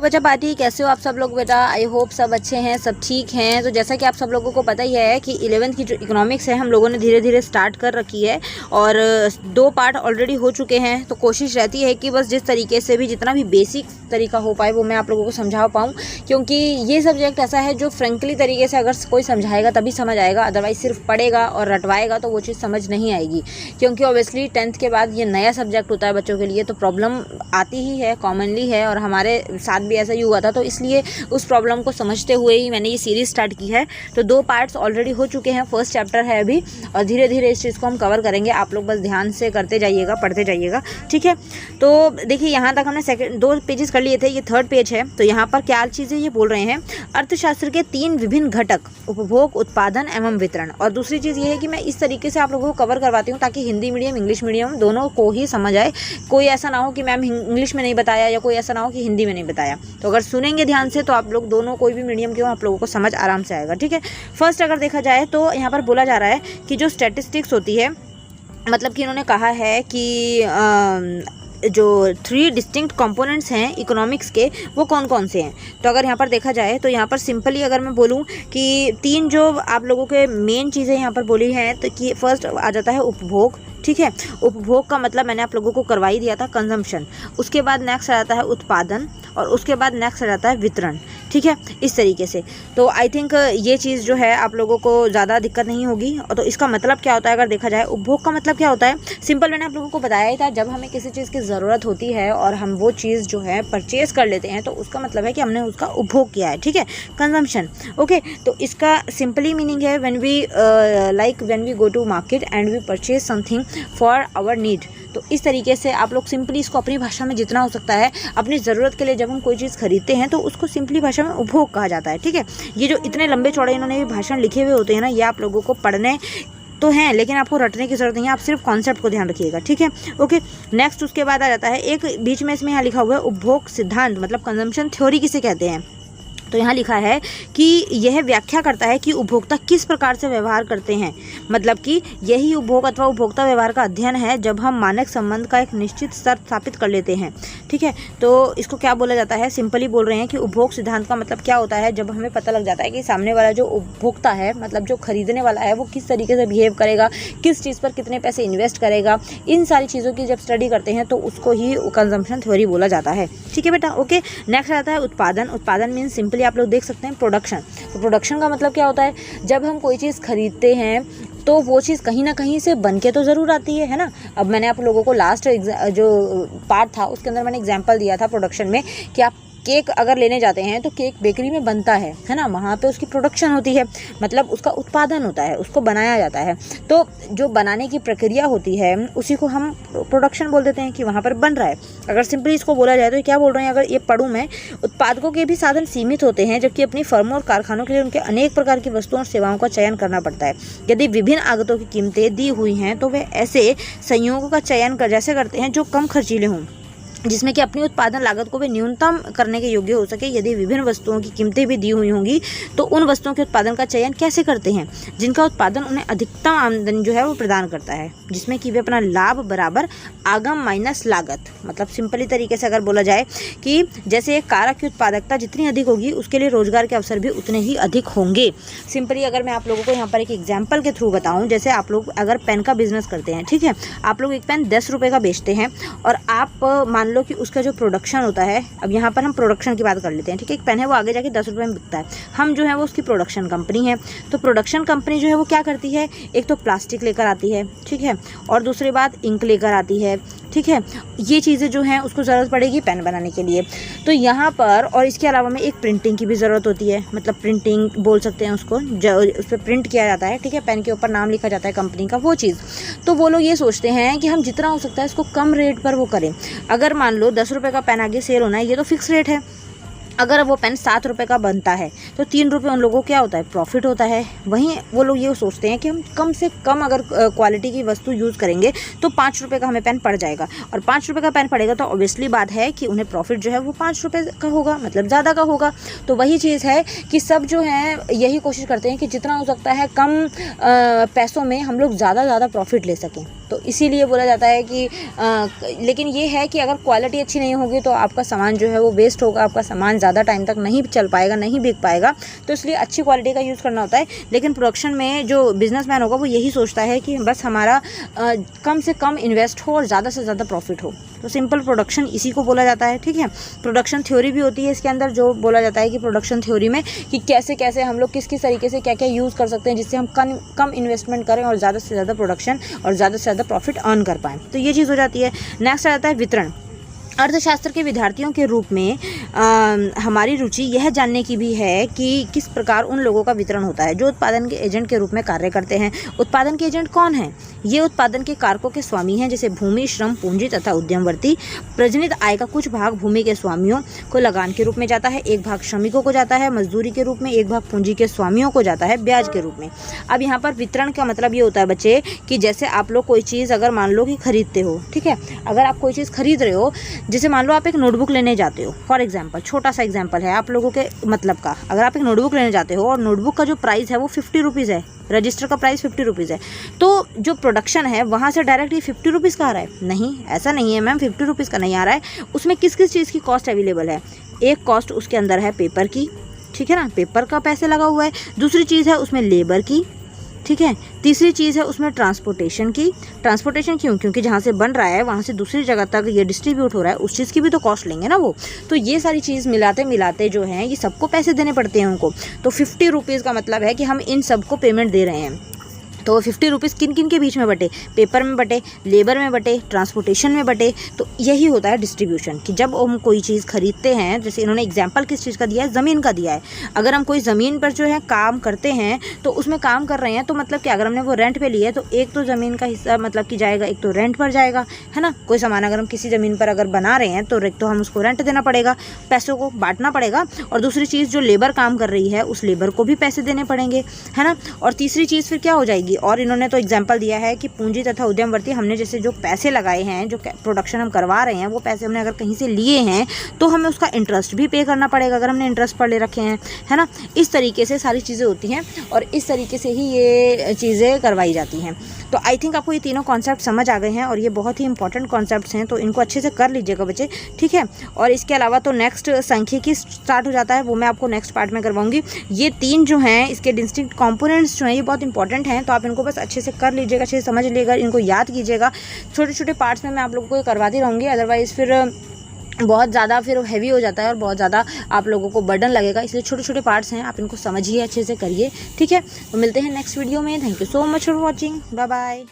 बच्चा पार्टी, कैसे हो आप सब लोग बेटा? आई होप सब अच्छे हैं, सब ठीक हैं। तो जैसा कि आप सब लोगों को पता ही है कि 11th की जो इकोनॉमिक्स है हम लोगों ने धीरे धीरे स्टार्ट कर रखी है और 2 पार्ट ऑलरेडी हो चुके हैं। तो कोशिश रहती है कि बस जिस तरीके से भी जितना भी बेसिक तरीका हो पाए वो मैं आप लोगों को समझा पाऊँ, क्योंकि ये सब्जेक्ट ऐसा है जो फ्रेंकली तरीके से अगर कोई समझाएगा तभी समझ आएगा, अदरवाइज सिर्फ पढ़ेगा और रटवाएगा तो वो चीज़ समझ नहीं आएगी। क्योंकि ऑब्वियसली 10th के बाद ये नया सब्जेक्ट होता है बच्चों के लिए, तो प्रॉब्लम आती ही है, कॉमनली है, और हमारे साथ भी ऐसा ही हुआ था। तो इसलिए उस प्रॉब्लम को समझते हुए ही मैंने ये सीरीज़ स्टार्ट की है। तो 2 पार्ट्स ऑलरेडी हो चुके हैं, फर्स्ट चैप्टर है अभी, और धीरे धीरे इस चीज़ को हम कवर करेंगे। आप लोग बस ध्यान से करते जाइएगा, पढ़ते जाइएगा, ठीक है। तो देखिए यहाँ तक हमने 2 पेजेस कर लिए थे, ये 3rd पेज है। तो यहाँ पर क्या चीज़ें ये बोल रहे हैं, अर्थशास्त्र के 3 विभिन्न घटक, उपभोग, उत्पादन एवं वितरण। और दूसरी चीज़ ये है कि मैं इस तरीके से आप लोगों को कवर करवाती हूँ ताकि हिंदी मीडियम इंग्लिश मीडियम दोनों को ही समझ आए। कोई ऐसा ना हो कि मैम इंग्लिश में नहीं बताया या कोई ऐसा ना हो कि हिंदी में नहीं बताया। तो अगर सुनेंगे ध्यान से तो आप लोग दोनों कोई भी मीडियम के हो आप लोगों को समझ आराम से आएगा, ठीक है। फर्स्ट अगर देखा जाए तो यहाँ पर बोला जा रहा है कि जो स्टैटिस्टिक्स होती है, मतलब कि इन्होंने कहा है कि जो 3 डिस्टिंक्ट कंपोनेंट्स हैं इकोनॉमिक्स के वो कौन कौन से हैं। तो अगर यहाँ पर देखा जाए तो यहाँ पर सिंपली अगर मैं बोलूँ कि 3 जो आप लोगों के मेन चीज़ें यहाँ पर बोली हैं, तो कि फर्स्ट आ जाता है उपभोग, ठीक है। उपभोग का मतलब मैंने आप लोगों को करवा ही दिया था, कंजम्पशन। उसके बाद नेक्स्ट आ जाता है उत्पादन, और उसके बाद नेक्स्ट आ जाता है वितरण, ठीक है, इस तरीके से। तो आई थिंक ये चीज़ जो है आप लोगों को ज़्यादा दिक्कत नहीं होगी। और तो इसका मतलब क्या होता है अगर देखा जाए, उपभोग का मतलब क्या होता है, सिंपल मैंने आप लोगों को बताया ही था। जब हमें किसी चीज़ की ज़रूरत होती है और हम वो चीज़ जो है परचेज़ कर लेते हैं तो उसका मतलब है कि हमने उसका उपभोग किया है, ठीक है, कंजम्पशन, ओके। तो इसका सिंपली मीनिंग है when we go to market and we purchase something for our need. तो इस तरीके से आप लोग सिंपली इसको अपनी भाषा में जितना हो सकता है अपनी ज़रूरत के लिए जब हम कोई चीज़ खरीदते हैं तो उसको सिंपली भाषा में उपभोग कहा जाता है, ठीक है। ये जो इतने लंबे चौड़े इन्होंने भाषण लिखे हुए होते हैं ना, ये आप लोगों को पढ़ने तो हैं लेकिन आपको रटने की जरूरत नहीं है, आप सिर्फ कॉन्सेप्ट को ध्यान रखिएगा, ठीक है, ओके। नेक्स्ट उसके बाद आ जाता है एक बीच में इसमें यहाँ लिखा हुआ है उपभोग सिद्धांत, मतलब कंजम्पशन थ्योरी किसे कहते हैं। तो यहाँ लिखा है कि यह व्याख्या करता है कि उपभोक्ता किस प्रकार से व्यवहार करते हैं, मतलब कि यही उपभोग अथवा उपभोक्ता व्यवहार का अध्ययन है जब हम मानक संबंध का एक निश्चित स्तर स्थापित कर लेते हैं, ठीक है। तो इसको क्या बोला जाता है, सिंपली बोल रहे हैं कि उपभोग सिद्धांत का मतलब क्या होता है, जब हमें पता लग जाता है कि सामने वाला जो उपभोक्ता है, मतलब जो खरीदने वाला है, वो किस तरीके से बिहेव करेगा, किस चीज़ पर कितने पैसे इन्वेस्ट करेगा, इन सारी चीज़ों की जब स्टडी करते हैं तो उसको ही कंजम्पशन थ्योरी बोला जाता है, ठीक है बेटा, ओके। नेक्स्ट आता है उत्पादन। उत्पादन मीन्स सिंपली आप लोग देख सकते हैं प्रोडक्शन। तो प्रोडक्शन का मतलब क्या होता है, जब हम कोई चीज़ खरीदते हैं तो वो चीज़ कहीं ना कहीं से बन के तो ज़रूर आती है ना। अब मैंने आप लोगों को लास्ट जो पार्ट था उसके अंदर मैंने एग्जांपल दिया था प्रोडक्शन में कि आप केक अगर लेने जाते हैं तो केक बेकरी में बनता है ना, वहाँ पे उसकी प्रोडक्शन होती है, मतलब उसका उत्पादन होता है, उसको बनाया जाता है। तो जो बनाने की प्रक्रिया होती है उसी को हम प्रोडक्शन बोल देते हैं कि वहाँ पर बन रहा है। अगर सिंपली इसको बोला जाए तो क्या बोल रहे हैं, अगर ये पढ़ूँ मैं, उत्पादकों के भी साधन सीमित होते हैं जबकि अपनी फर्मों और कारखानों के लिए उनके अनेक प्रकार की वस्तुओं और सेवाओं का चयन करना पड़ता है। यदि विभिन्न आगतों की कीमतें दी हुई हैं तो वे ऐसे संयोगों का चयन जैसे करते हैं जो कम खर्चीले हों, जिसमें कि अपनी उत्पादन लागत को वे न्यूनतम करने के योग्य हो सके। यदि विभिन्न वस्तुओं की कीमतें भी दी हुई होंगी तो उन वस्तुओं के उत्पादन का चयन कैसे करते हैं जिनका उत्पादन उन्हें अधिकतम आमदनी जो है वो प्रदान करता है, जिसमें कि वे अपना लाभ बराबर आगम माइनस लागत, मतलब सिंपली तरीके से अगर बोला जाए कि जैसे एक कारक की उत्पादकता जितनी अधिक होगी उसके लिए रोजगार के अवसर भी उतने ही अधिक होंगे। सिंपली अगर मैं आप लोगों को यहाँ पर एक एग्जाम्पल के थ्रू बताऊँ, जैसे आप लोग अगर पेन का बिजनेस करते हैं, ठीक है, आप लोग एक पेन 10 रुपये का बेचते हैं और आप मान लो कि उसका जो प्रोडक्शन होता है, अब यहाँ पर हम प्रोडक्शन की बात कर लेते हैं, ठीक है, एक पेन है वो आगे जाके 10 रुपये में बिकता है, हम जो है वो उसकी प्रोडक्शन कंपनी है। तो प्रोडक्शन कंपनी जो है वो क्या करती है, एक तो प्लास्टिक लेकर आती है, ठीक है, और दूसरी बात इंक लेकर आती है, ठीक है, ये चीज़ें जो हैं उसको ज़रूरत पड़ेगी पेन बनाने के लिए। तो यहाँ पर और इसके अलावा में एक प्रिंटिंग की भी ज़रूरत होती है, मतलब प्रिंटिंग बोल सकते हैं उसको, जो उस पर प्रिंट किया जाता है, ठीक है, पेन के ऊपर नाम लिखा जाता है कंपनी का, वो चीज़। तो वो लोग ये सोचते हैं कि हम जितना हो सकता है इसको कम रेट पर वो करें। अगर मान लो 10 रुपये का पेन आगे सेल होना है, ये तो फिक्स रेट है, अगर वो पेन 7 रुपये का बनता है तो 3 रुपये उन लोगों को क्या होता है, प्रॉफिट होता है। वहीं वो लोग ये सोचते हैं कि हम कम से कम अगर क्वालिटी की वस्तु यूज़ करेंगे तो 5 रुपये का हमें पेन पड़ जाएगा, और 5 रुपये का पेन पड़ेगा तो ऑब्वियसली बात है कि उन्हें प्रॉफिट जो है वो 5 रुपये का होगा, मतलब ज़्यादा का होगा। तो वही चीज़ है कि सब जो है यही कोशिश करते हैं कि जितना हो सकता है कम पैसों में हम लोग ज़्यादा प्रॉफिट ले सकें। तो इसीलिए बोला जाता है कि लेकिन ये है कि अगर क्वालिटी अच्छी नहीं होगी तो आपका सामान जो है वो वेस्ट होगा, आपका सामान ज़्यादा टाइम तक नहीं चल पाएगा, नहीं बिक पाएगा। तो इसलिए अच्छी क्वालिटी का यूज़ करना होता है। लेकिन प्रोडक्शन में जो बिजनेसमैन होगा वो यही सोचता है कि बस हमारा कम से कम इन्वेस्ट हो और ज़्यादा से ज़्यादा प्रॉफिट हो। तो सिंपल प्रोडक्शन इसी को बोला जाता है, ठीक है। प्रोडक्शन थ्योरी भी होती है इसके अंदर, जो बोला जाता है कि प्रोडक्शन थ्योरी में कि कैसे कैसे हम लोग किस किस तरीके से क्या क्या यूज़ कर सकते हैं जिससे हम कम इन्वेस्टमेंट करें और ज़्यादा से ज़्यादा प्रोडक्शन और ज़्यादा से ज़्यादा प्रॉफिट अर्न कर पाएँ। तो ये चीज़ हो जाती है। नेक्स्ट आ जाता है वितरण। अर्थशास्त्र के विद्यार्थियों के रूप में हमारी रुचि यह जानने की भी है कि किस प्रकार उन लोगों का वितरण होता है जो उत्पादन के एजेंट के रूप में कार्य करते हैं। उत्पादन के एजेंट कौन हैं? ये उत्पादन के कारकों के स्वामी हैं, जैसे भूमि, श्रम, पूंजी तथा उद्यमवर्ती। प्रजनित आय का कुछ भाग भूमि के स्वामियों को लगान के रूप में जाता है, एक भाग श्रमिकों को जाता है मजदूरी के रूप में, एक भाग पूंजी के स्वामियों को जाता है ब्याज के रूप में। अब यहाँ पर वितरण का मतलब ये होता है बच्चे कि जैसे आप लोग कोई चीज़ अगर मान लो कि खरीदते हो, ठीक है, अगर आप कोई चीज़ खरीद रहे हो, जैसे मान लो आप एक नोटबुक लेने जाते हो, फॉर एग्जांपल, छोटा सा एग्जांपल है आप लोगों के मतलब का। अगर आप एक नोटबुक लेने जाते हो और नोटबुक का जो प्राइस है वो 50 रुपीज़ है, रजिस्टर का प्राइस 50 रुपीज़ है, तो जो प्रोडक्शन है वहाँ से डायरेक्ट ये 50 रुपीज़ का आ रहा है? नहीं, ऐसा नहीं है मैम, 50 रुपीज़ का नहीं आ रहा है। उसमें किस किस चीज़ की कॉस्ट अवेलेबल है? एक कॉस्ट उसके अंदर है पेपर की, ठीक है ना, पेपर का पैसे लगा हुआ है। दूसरी चीज़ है उसमें लेबर की, ठीक है। तीसरी चीज़ है उसमें ट्रांसपोर्टेशन की। ट्रांसपोर्टेशन क्यों? क्योंकि जहाँ से बन रहा है वहाँ से दूसरी जगह तक ये डिस्ट्रीब्यूट हो रहा है, उस चीज़ की भी तो कॉस्ट लेंगे ना वो। तो ये सारी चीज़ मिलाते मिलाते जो है ये सबको पैसे देने पड़ते हैं उनको। तो 50 रुपीज़ का मतलब है कि हम इन सबको पेमेंट दे रहे हैं। तो 50 रुपीज़ किन किन के बीच में बटे? पेपर में बटे, लेबर में बटे, ट्रांसपोर्टेशन में बटे। तो यही होता है डिस्ट्रीब्यूशन, कि जब हम कोई चीज़ खरीदते हैं, जैसे इन्होंने एग्जांपल किस चीज़ का दिया है? ज़मीन का दिया है। अगर हम कोई ज़मीन पर जो है काम करते हैं तो उसमें काम कर रहे हैं, तो मतलब कि अगर हमने वो रेंट पे लिया है तो एक तो ज़मीन का हिस्सा मतलब कि जाएगा, एक तो रेंट पर जाएगा, है ना। कोई सामान अगर हम किसी ज़मीन पर अगर बना रहे हैं तो एक तो हम उसको रेंट देना पड़ेगा, पैसों को बांटना पड़ेगा, और दूसरी चीज़ जो लेबर काम कर रही है उस लेबर को भी पैसे देने पड़ेंगे, है ना। और तीसरी चीज़ फिर क्या हो जाएगी? और इन्होंने तो एग्जांपल दिया है कि पूंजी तथा उद्यमवर्ती, हमने जैसे जो पैसे लगाए हैं, जो प्रोडक्शन हम करवा रहे हैं, वो पैसे हमने अगर कहीं से लिए हैं तो हमें उसका इंटरेस्ट भी पे करना पड़ेगा अगर हमने इंटरेस्ट पर ले रखे हैं, है ना। इस तरीके से सारी चीज़ें होती हैं और इस तरीके से ही ये चीज़ें करवाई जाती हैं। तो आई थिंक आपको ये तीनों कॉन्सेप्ट समझ आ गए हैं और ये बहुत ही इंपॉर्टेंट कॉन्सेप्ट्स हैं, तो इनको अच्छे से कर लीजिएगा बच्चे, ठीक है। और इसके अलावा तो नेक्स्ट सांख्यिकी स्टार्ट हो जाता है, वो मैं आपको नेक्स्ट पार्ट में करवाऊंगी। ये 3 जो हैं इसके डिस्टिंक्ट कंपोनेंट्स जो हैं ये बहुत इंपॉर्टेंट हैं, तो आप इनको बस अच्छे से कर लीजिएगा, अच्छे से समझ लीजिएगा, इनको याद कीजिएगा। छोटे छोटे पार्ट्स में मैं आप लोगों को करवाती रहूँगी, अदरवाइज़ फिर बहुत ज़्यादा फिर हैवी हो जाता है और बहुत ज़्यादा आप लोगों को बर्डन लगेगा। इसलिए छोटे छोटे पार्ट्स हैं, आप इनको समझिए, अच्छे से करिए, ठीक है। तो मिलते हैं नेक्स्ट वीडियो में। Thank you so much for watching, bye bye.